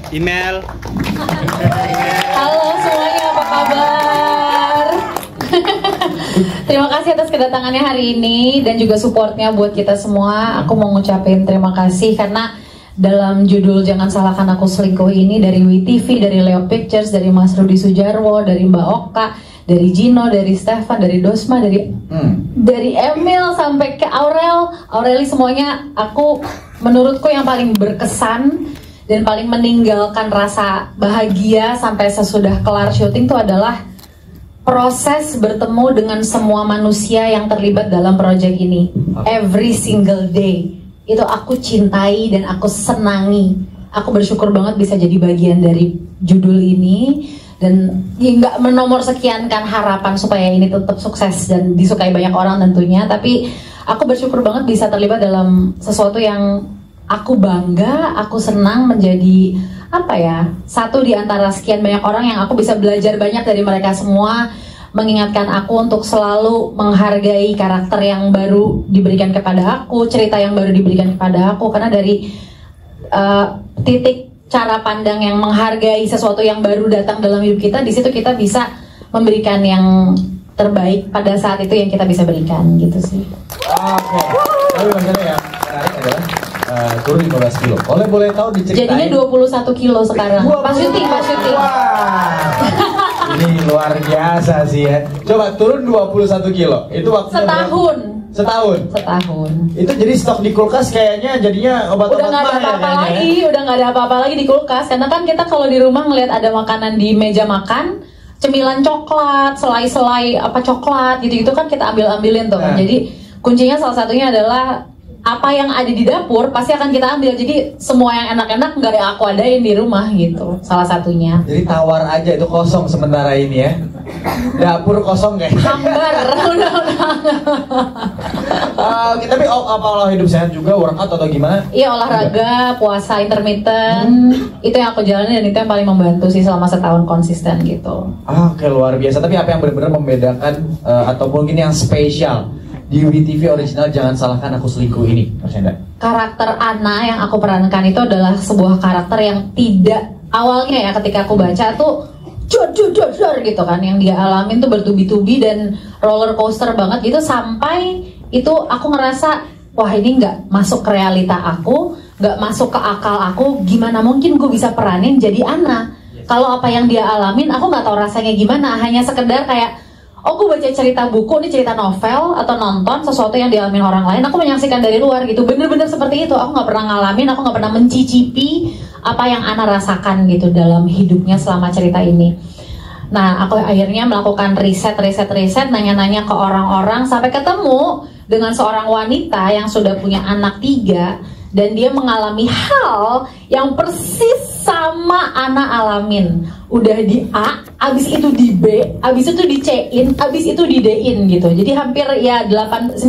email. Halo semuanya, apa kabar? Terima kasih atas kedatangannya hari ini dan juga supportnya buat kita semua. Aku mau ngucapin terima kasih karena dalam judul Jangan Salahkan Aku Selingkuh ini dari WeTV, dari Leo Pictures, dari Mas Rudi Sujarwo, dari Mbak Oka, dari Gino, dari Stefan, dari Dosma, dari Emil sampai ke Aureli, semuanya menurutku yang paling berkesan dan paling meninggalkan rasa bahagia sampai sesudah kelar syuting itu adalah proses bertemu dengan semua manusia yang terlibat dalam proyek ini. Every single day itu aku cintai dan aku senangi. Aku bersyukur banget bisa jadi bagian dari judul ini. Dan nggak menomor sekiankan harapan supaya ini tetap sukses dan disukai banyak orang tentunya. Tapi aku bersyukur banget bisa terlibat dalam sesuatu yang aku bangga, aku senang menjadi satu di antara sekian banyak orang yang aku bisa belajar banyak dari mereka semua, mengingatkan aku untuk selalu menghargai karakter yang baru diberikan kepada aku, cerita yang baru diberikan kepada aku, karena dari titik cara pandang yang menghargai sesuatu yang baru datang dalam hidup kita, di situ kita bisa memberikan yang terbaik pada saat itu yang kita bisa berikan, gitu sih. Oke. Tapi maksudnya yang menarik adalah turun 15 kilo. Boleh tahu diceritain? Jadinya 21 kilo sekarang. Pas syuting. Wah. Ini luar biasa sih ya. Coba turun 21 kilo. Itu waktu Setahun. Itu jadi stok di kulkas kayaknya jadinya obat-obat udah nggak ada apa-apa lagi di kulkas. Karena kan kita kalau di rumah ngelihat ada makanan di meja makan, cemilan coklat, selai-selai coklat gitu-gitu kan kita ambilin tuh. Jadi kuncinya salah satunya adalah apa yang ada di dapur pasti akan kita ambil. Jadi semua yang enak-enak nggak ada aku adain di rumah gitu. Salah satunya. Jadi tawar aja itu kosong sementara ini ya. Dapur kosong kayak. Hambar. Tapi apa olah hidup sehat juga, workout atau gimana? Iya, olahraga, puasa intermittent. Itu yang aku jalani dan itu yang paling membantu sih selama setahun konsisten gitu. Oke, luar biasa. Tapi apa yang benar-benar membedakan atau mungkin yang spesial di WeTV original Jangan Salahkan Aku Selingkuh ini, Mas Enda? Karakter Ana yang aku perankan itu adalah sebuah karakter yang tidak, awalnya ya ketika aku baca tuh jor gitu kan, yang dia alamin tuh bertubi-tubi dan roller coaster banget gitu, sampai itu aku ngerasa wah ini nggak masuk ke realita aku, nggak masuk ke akal aku, gimana mungkin gue bisa peranin jadi Ana kalau apa yang dia alamin aku nggak tahu rasanya gimana, hanya sekedar kayak gue baca cerita buku, ini cerita novel atau nonton sesuatu yang dialamin orang lain, aku menyaksikan dari luar gitu, bener-bener seperti itu. Aku nggak pernah ngalamin, aku nggak pernah mencicipi apa yang Ana rasakan gitu dalam hidupnya selama cerita ini. Nah, aku akhirnya melakukan riset, nanya-nanya ke orang-orang sampai ketemu dengan seorang wanita yang sudah punya anak 3 dan dia mengalami hal yang persis sama Ana alamin. Udah di A, abis itu di B, abis itu di C-in, abis itu di D-in gitu. Jadi hampir ya 90%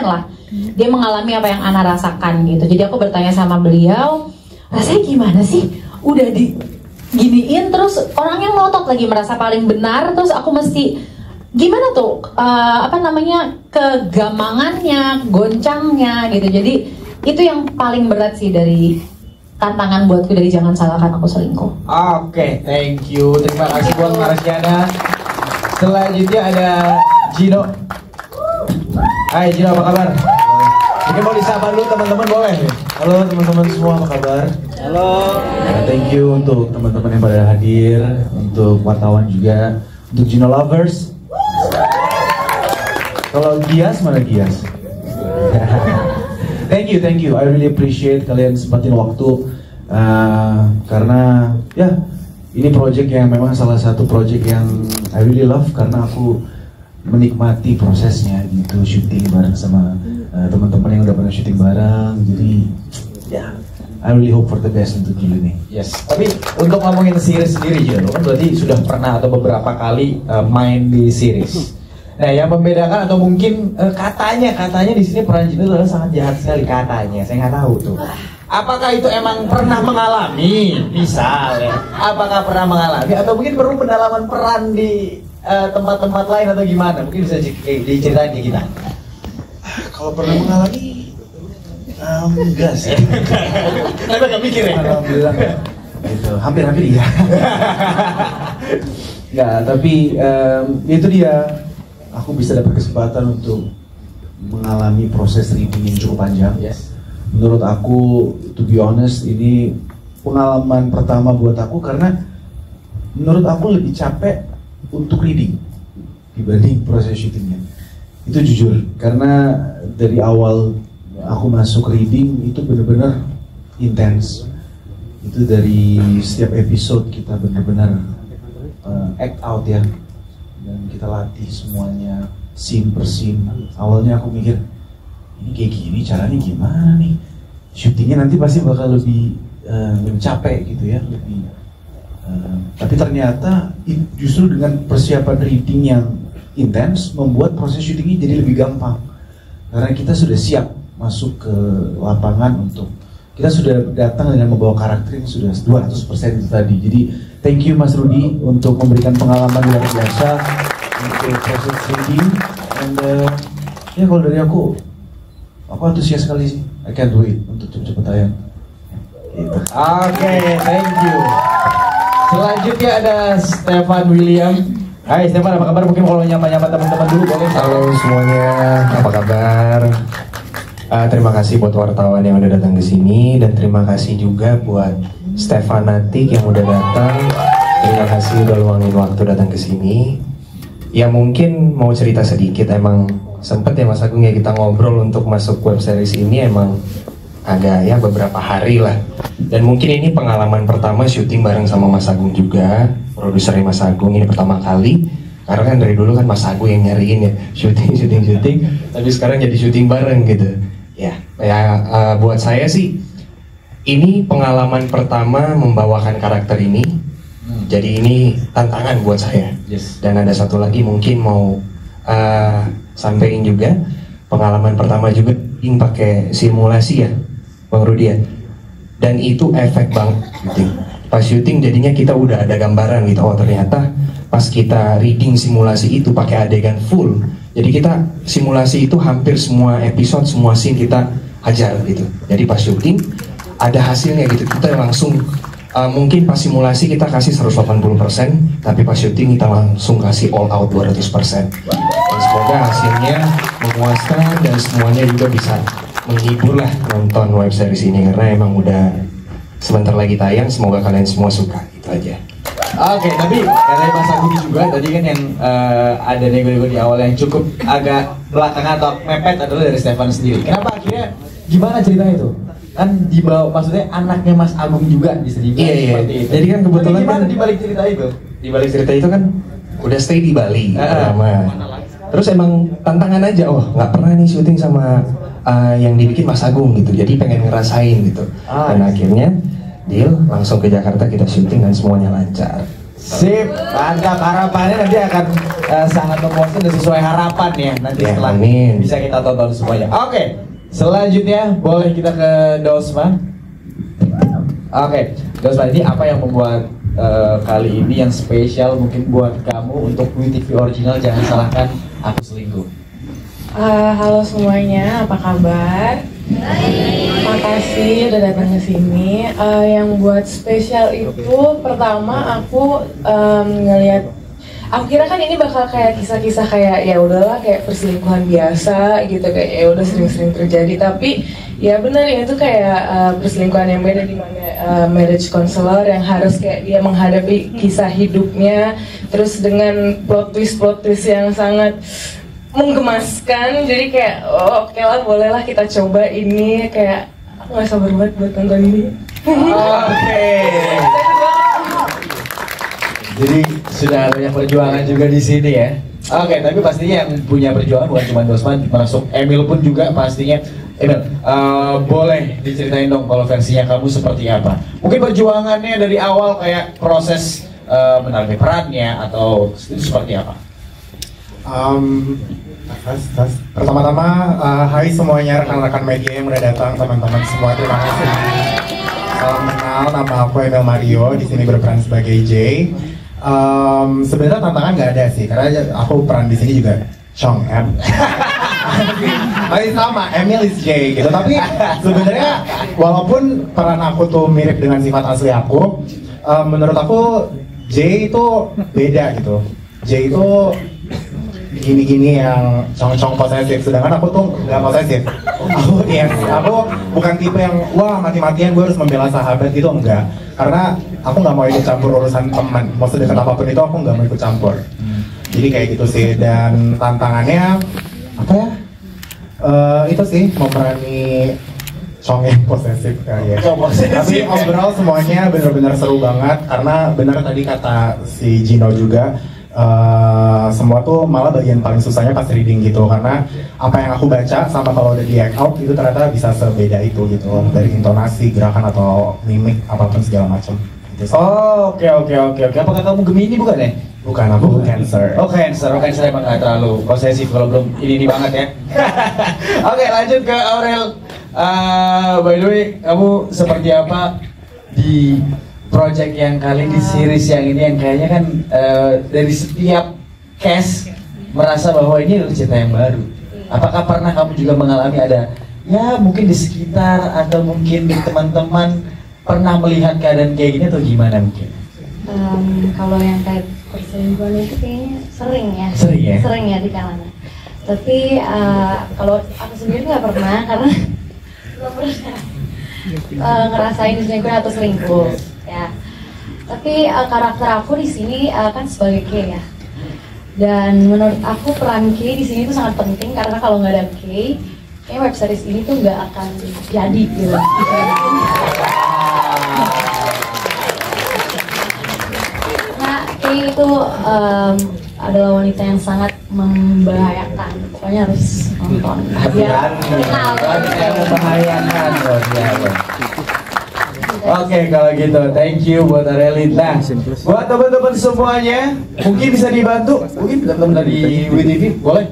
lah dia mengalami apa yang Ana rasakan gitu. Jadi aku bertanya sama beliau, rasanya gimana sih? Udah diginiin terus orangnya ngotot lagi merasa paling benar, terus aku mesti gimana tuh kegamangannya, goncangnya gitu. Jadi itu yang paling berat sih dari tantangan buatku dari Jangan Salahkan Aku Selingkuh. Oke, thank you. Terima kasih buat Marsiana. Selanjutnya ada Gino. Hai Gino, apa kabar? Mungkin mau disapa dulu teman-teman, boleh? Halo teman-teman semua, apa kabar? Halo. Thank you untuk teman-teman yang pada hadir, untuk wartawan juga, untuk Gino lovers. Kalau Gias, mana Gias? Thank you. I really appreciate kalian sempatin waktu karena ya ini project yang memang salah satu project yang I really love karena aku menikmati prosesnya gitu, syuting bareng sama teman-teman yang udah pernah syuting bareng. Jadi ya I really hope for the best untuk Gilo nih. Yes. Tapi untuk ngomongin series sendiri Gilo kan berarti sudah pernah atau beberapa kali main di series. Nah, yang membedakan atau mungkin katanya di sini peran Gino adalah sangat jahat sekali katanya. Saya nggak tahu tuh. Apakah itu emang pernah mengalami, misal ya? Apakah pernah mengalami atau mungkin perlu pendalaman peran di tempat-tempat lain atau gimana? Mungkin bisa diceritain ke kita. Kalau pernah mengalami, enggak sih. Kenapa nggak mikir ya? Alhamdulillah. gitu, hampir-hampir iya. Nggak, tapi itu dia, aku bisa dapat kesempatan untuk mengalami proses reading yang cukup panjang. Yes. Menurut aku, to be honest, ini pengalaman pertama buat aku karena menurut aku lebih capek untuk reading dibanding proses syutingnya. Itu jujur, karena dari awal aku masuk reading itu benar-benar intens. Itu dari setiap episode kita benar-benar act out ya, dan kita latih semuanya scene per scene. Awalnya aku mikir ini kayak gini caranya gimana nih, syutingnya nanti pasti bakal lebih capek gitu ya, lebih tapi ternyata justru dengan persiapan reading yang intens membuat proses syutingnya jadi lebih gampang karena kita sudah siap masuk ke lapangan, untuk kita sudah datang dengan membawa karakter yang sudah 200% itu tadi. Jadi thank you Mas Rudy untuk memberikan pengalaman luar biasa untuk proses reading, and ya kalau dari aku antusias sekali sih. I can't wait untuk cepet-cepet tayang gitu. Oke, thank you. Selanjutnya ada Stefan William. Hai Stefan, apa kabar? Mungkin kalau nyapa-nyapa teman-teman dulu boleh. Halo semuanya, apa kabar? Terima kasih buat wartawan yang udah datang ke sini, dan terima kasih juga buat Stefan Natik yang udah datang. Terima kasih udah luangin waktu datang ke sini. Ya mungkin mau cerita sedikit, emang sempet ya Mas Agung ya kita ngobrol untuk masuk web series ini, emang agak ya beberapa hari lah. Dan mungkin ini pengalaman pertama syuting bareng sama Mas Agung juga, produsernya Mas Agung, ini pertama kali. Karena kan dari dulu kan Mas Agung yang nyariin ya syuting, tapi sekarang jadi syuting bareng gitu. Ya buat saya sih ini pengalaman pertama membawakan karakter ini. Jadi ini tantangan buat saya. Yes. Dan ada satu lagi mungkin mau sampaikan juga, pengalaman pertama juga yang pakai simulasi ya Bang Rudi ya. Dan itu efek banget syuting. Pas syuting jadinya kita udah ada gambaran gitu, oh ternyata pas kita reading simulasi itu pakai adegan full. Jadi kita simulasi itu hampir semua episode, semua scene kita hajar gitu. Jadi pas syuting ada hasilnya gitu, kita langsung mungkin pas simulasi kita kasih 180%, tapi pas syuting kita langsung kasih all out 200%. Dan semoga hasilnya memuaskan dan semuanya juga bisa menghibur lah nonton web series ini, karena emang udah sebentar lagi tayang. Semoga kalian semua suka, itu aja. Oke, tapi karena Mas Agung juga tadi kan yang ada nego-nego di awal yang cukup agak belakangan atau mepet adalah dari Stefan sendiri. Kenapa akhirnya, gimana ceritanya itu? Kan dibawa, maksudnya anaknya Mas Agung juga bisa dibawa seperti itu. Jadi kan kebetulan gimana kan di balik cerita itu? Di balik cerita itu kan udah stay di Bali lama. Terus emang tantangan aja, oh nggak pernah nih syuting sama yang dibikin Mas Agung gitu. Jadi pengen ngerasain gitu. Dan akhirnya deal langsung ke Jakarta, kita syuting dan semuanya lancar. Sip, mantap. Harapannya nanti akan sangat memuaskan dan sesuai harapan ya nanti Ya, setelah amin. bisa kita tonton semuanya. Oke, selanjutnya boleh kita ke Dosman. Oke, Dosman, ini apa yang membuat kali ini yang spesial mungkin buat kamu untuk WeTV Original Jangan Salahkan Aku Selingkuh? Halo semuanya, apa kabar? Makasih udah datang ke sini. Yang buat spesial itu pertama aku ngelihat, aku kira kan ini bakal kayak kisah-kisah kayak ya udahlah kayak perselingkuhan biasa gitu, kayak ya udah sering-sering terjadi, tapi ya benar ini tuh kayak perselingkuhan yang beda, di mana marriage counselor yang harus kayak dia menghadapi kisah hidupnya terus dengan plot twist yang sangat menggemaskan. Jadi kayak oh, oke lah, bolehlah kita coba ini, kayak aku gak sabar banget buat nonton ini. Oke. Jadi sudah banyak perjuangan juga di sini ya. Oke, tapi pastinya yang punya perjuangan bukan cuma Dosman, termasuk Emil pun juga pastinya. Emil, boleh diceritain dong kalau versinya kamu seperti apa? Mungkin perjuangannya dari awal kayak proses menarik perannya atau itu seperti apa? Pertama-tama, hai semuanya rekan-rekan media yang udah datang, teman-teman semua, terima kasih. Salam kenal, nama aku Emil Mario, di sini berperan sebagai Jay. Sebenarnya tantangan nggak ada sih, karena aku peran di sini juga Chong M. Masih sama, Emil is Jay gitu. Tapi sebenarnya walaupun peran aku tuh mirip dengan sifat asli aku, menurut aku J itu beda gitu. J itu gini-gini yang cong-cong posesif, sedangkan aku tuh nggak posesif. Aku bukan tipe yang wah mati-matian gue harus membela sahabat gitu, enggak. Karena aku nggak mau ikut campur urusan teman, mau sedekat apapun itu aku nggak mau ikut campur. Jadi kayak gitu sih, dan tantangannya apa ya? Itu sih memerangi cong yang posesif kali ya. Tapi overall semuanya benar-benar seru banget, karena benar tadi kata si Gino juga. Semua tuh malah bagian paling susahnya pas reading gitu, karena apa yang aku baca sama kalau udah di act out itu ternyata bisa sebeda itu gitu, dari intonasi, gerakan atau mimik apapun segala macam gitu. Oke. Apakah kamu Gemini bukan ya? Bukan, aku Cancer. Cancer emang nggak terlalu posesif kalau belum ini banget ya. Oke, lanjut ke Aurel. By the way, kamu seperti apa di project yang kali di series yang ini, yang kayaknya kan dari setiap cast merasa bahwa ini adalah cerita yang baru. Apakah pernah kamu juga mengalami ada, ya mungkin di sekitar atau mungkin di teman-teman pernah melihat keadaan kayak gini atau gimana mungkin? Kalau yang kayak perselingkuhan itu kayaknya sering ya. Sering ya di kalangan. Tapi kalau aku sendiri nggak pernah, karena belum pernah ngerasain selingkuh atau selingkuh. Ya, tapi karakter aku di sini kan sebagai K ya, dan menurut aku peran K di sini tuh sangat penting, karena kalau nggak ada K, kayak web series ini tuh nggak akan jadi gitu. Nah, K itu adalah wanita yang sangat membahayakan, pokoknya harus nonton. Membahayakan. Oke, kalau gitu, thank you buat Aurelin. Nah, buat teman-teman semuanya, mungkin bisa dibantu, mungkin teman-teman dari WTV boleh.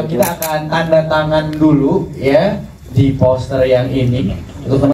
Kita akan tanda tangan dulu ya di poster yang ini untuk